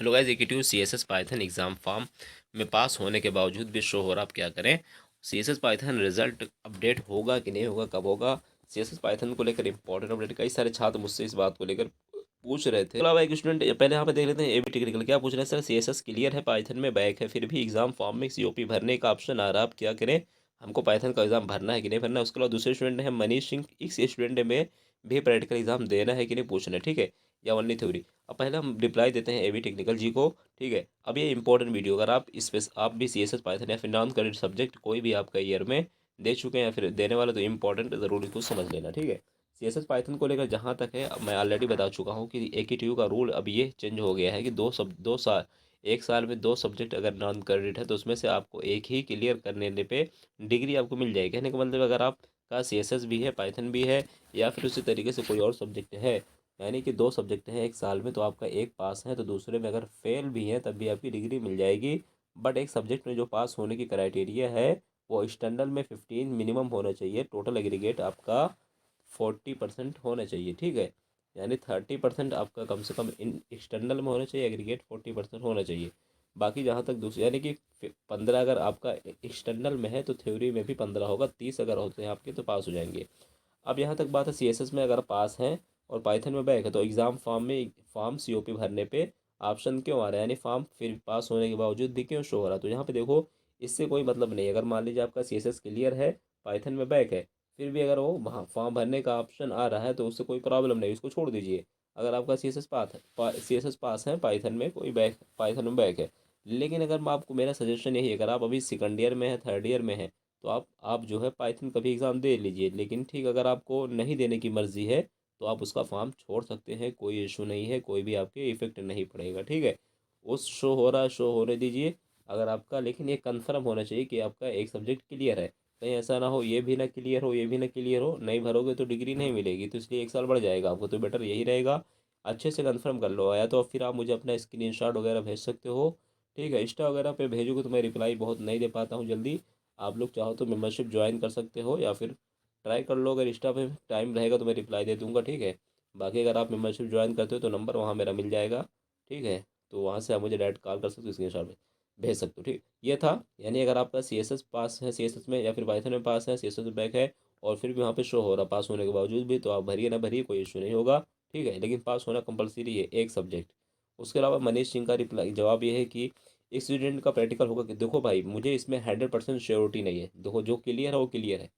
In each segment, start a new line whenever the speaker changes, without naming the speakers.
Hello guys, एकीट्यू CSS Python exam form में pass होने के बावजूद भी शो हो रहा, आप क्या करें। CSS पाइथन रिजल्ट अपडेट होगा कि नहीं होगा, कब होगा। CSS पाइथन को लेकर इंपॉर्टेंट अपडेट, कई सारे छात्र मुझसे इस बात को लेकर पूछ रहे थे। इसके अलावा एक स्टूडेंट पहले यहाँ पे देख लेते हैं, एबी टेक्निकल क्या पूछ रहे हैं। सर CSS क्लियर है, पाइथन में बैक है, फिर भी एग्जाम फॉर्म में COP भरने का ऑप्शन आ रहा है, आप क्या करें। हमको पाइथन का एग्जाम भरना है कि नहीं भरना है। उसके अलावा दूसरे स्टूडेंट है मनीष सिंह, इस स्टूडेंट में भी प्रैक्टिकल एग्जाम देना है कि नहीं पूछना है, ठीक है, या ओनली थ्योरी। अब पहले हम रिप्लाई देते हैं एबी टेक्निकल जी को, ठीक है। अब ये इंपॉर्टेंट वीडियो, अगर आप इस पे आप भी CSS पाइथन या फिर नॉन क्रेडिट सब्जेक्ट कोई भी आपका ईयर में दे चुके हैं या फिर देने वाले, तो इंपॉर्टेंट ज़रूर इसको समझ लेना, ठीक है। CSS पाइथन को लेकर जहाँ तक है, अब मैं ऑलरेडी बता चुका हूँ कि AKTU का रूल अब ये चेंज हो गया है कि 2 साल, एक साल में 2 सब्जेक्ट अगर नॉन क्रेडिट है तो उसमें से आपको एक ही क्लियर करने पे डिग्री आपको मिल जाएगी। कहने का मतलब, अगर आपका CSS भी है, पाइथन भी है, या फिर उसी तरीके से कोई और सब्जेक्ट है, यानी कि 2 सब्जेक्ट हैं एक साल में, तो आपका एक पास है तो दूसरे में अगर फेल भी है तब भी आपकी डिग्री मिल जाएगी। बट एक सब्जेक्ट में जो पास होने की क्राइटेरिया है, वो एक्सटर्नल में 15 मिनिमम होना चाहिए, टोटल एग्रीगेट आपका 40% होना चाहिए, ठीक है। यानी 30% आपका कम से कम इन एक्सटर्नल में होना चाहिए, एग्रीगेट 40% होना चाहिए। बाकी जहाँ तक दूसरी, यानी कि 15 अगर आपका एक्सटर्नल में है तो थ्योरी में भी 15 होगा, 30 अगर होते हैं आपके तो पास हो जाएंगे। अब यहाँ तक बात है, CSS में अगर पास हैं और पाइथन में बैक है तो एग्ज़ाम फॉर्म में फॉर्म COP भरने पे ऑप्शन क्यों आ रहा है, यानी फॉर्म फिर पास होने के बावजूद भी क्यों शो हो रहा है। तो यहाँ पे देखो, इससे कोई मतलब नहीं है। अगर मान लीजिए आपका CSS क्लियर है, पाइथन में बैक है, फिर भी अगर वो वहाँ फॉर्म भरने का ऑप्शन आ रहा है तो उससे कोई प्रॉब्लम नहीं, उसको छोड़ दीजिए। अगर आपका CSS पास है, CSS पास है, पाइथन में कोई बैक, पाइथन में बैक है। लेकिन अगर मैं आपको, मेरा सजेशन यही है, अगर आप अभी सेकंड ईयर में है, थर्ड ईयर में है, तो आप जो है पाइथन का भी एग्ज़ाम दे लीजिए। लेकिन ठीक, अगर आपको नहीं देने की मर्ज़ी है तो आप उसका फॉर्म छोड़ सकते हैं, कोई इशू नहीं है, कोई भी आपके इफ़ेक्ट नहीं पड़ेगा, ठीक है। उस शो हो रहा है, शो होने दीजिए अगर आपका, लेकिन ये कंफर्म होना चाहिए कि आपका एक सब्जेक्ट क्लियर है। कहीं ऐसा ना हो ये भी ना क्लियर हो, ये भी ना क्लियर हो, नहीं भरोगे तो डिग्री नहीं मिलेगी, तो इसलिए एक साल बढ़ जाएगा आपको। तो बेटर यही रहेगा, अच्छे से कंफर्म कर लो, या तो फिर आप मुझे अपना स्क्रीनशॉट वगैरह भेज सकते हो, ठीक है। इंस्टा वगैरह पे भेजोगे तो मैं रिप्लाई बहुत नहीं दे पाता हूँ जल्दी। आप लोग चाहो तो मेंबरशिप ज्वाइन कर सकते हो, या फिर ट्राई कर लो, अगर इंस्टा पे टाइम रहेगा तो मैं रिप्लाई दे दूंगा, ठीक है। बाकी अगर आप मेंबरशिप ज्वाइन करते हो तो नंबर वहाँ मेरा मिल जाएगा, ठीक है। तो वहाँ से आप मुझे डायरेक्ट कॉल कर सकते हो, स्क्रीनशॉट में भेज सकते हो, ठीक। ये था, यानी अगर आपका CSS पास है, CSS में या फिर पाइथन में पास है, CSS में बैक है, और फिर भी वहाँ पे शो हो रहा पास होने के बावजूद भी, तो आप भरिए ना भरिए, कोई इशू नहीं होगा, ठीक है। लेकिन पास होना कंपलसरी है एक सब्जेक्ट। उसके अलावा मनीष सिंह का रिप्लाई जवाब ये है कि एक स्टूडेंट का प्रैक्टिकल होगा कि देखो भाई, मुझे इसमें 100% श्योरिटी नहीं है, देखो जो क्लियर है वो क्लियर है।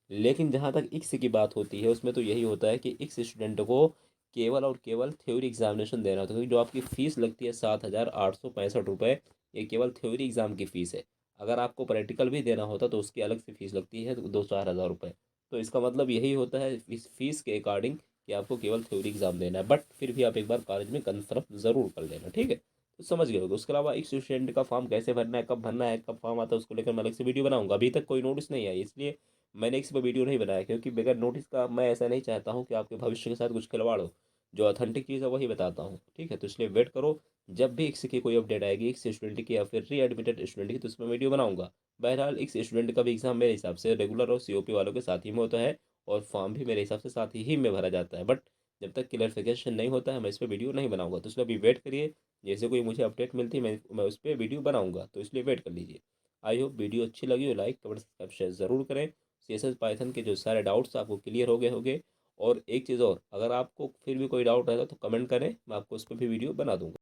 लेकिन जहाँ तक इक्स की बात होती है, उसमें तो यही होता है कि इक्स स्टूडेंट को केवल और केवल थ्योरी एग्जामिनेशन देना होता है, क्योंकि जो आपकी फ़ीस लगती है 7,865 रुपये, ये केवल थ्योरी एग्ज़ाम की फ़ीस है। अगर आपको प्रैक्टिकल भी देना होता तो उसकी अलग से फ़ीस लगती है, 2-4 हज़ार रुपये। तो इसका मतलब यही होता है इस फीस के अकॉर्डिंग कि आपको केवल थ्योरी एग्ज़ाम देना है। बट फिर भी आप एक बार कॉलेज में कन्फर्म ज़रूर कर लेना, ठीक है। तो समझ गए होगे। उसके अलावा एक स्टूडेंट का फॉर्म कैसे भरना है, कब फॉर्म आता है, उसको लेकर मैं अलग से वीडियो बनाऊंगा। अभी तक कोई नोटिस नहीं आई, इसलिए मैंने इस पर वीडियो नहीं बनाया, क्योंकि बगैर नोटिस का मैं ऐसा नहीं चाहता हूँ कि आपके भविष्य के साथ कुछ खिलवाड़ हो। जो ऑथेंटिक चीज़ है वही बताता हूँ, ठीक है। तो इसलिए वेट करो, जब भी इक्स की कोई अपडेट आएगी, इक्स स्टूडेंट की या फिर री एडमिटेड स्टूडेंट की, तो उसमें वीडियो बनाऊंगा। बहरहाल इक्स स्टूडेंट का भी एग्जाम मेरे हिसाब से रेगुलर और COP वालों के साथ ही में होता है, और फॉर्म भी मेरे हिसाब से साथ ही में भरा जाता है। बट जब तक क्लैरिफिकेशन नहीं होता है, मैं इस पर वीडियो नहीं बनाऊंगा। तो इसलिए अभी वेट करिए, जैसे कोई मुझे अपडेट मिलती है मैं उस पर वीडियो बनाऊंगा, तो इसलिए वेट कर लीजिए। आई होप वीडियो अच्छी लगी हो, लाइक कमेंट सब्सक्राइब शेयर ज़रूर करें। CSS पाइथन के जो सारे डाउट्स आपको क्लियर हो गए होंगे। और एक चीज़ और, अगर आपको फिर भी कोई डाउट रहता तो कमेंट करें, मैं आपको उस पर भी वीडियो बना दूंगा।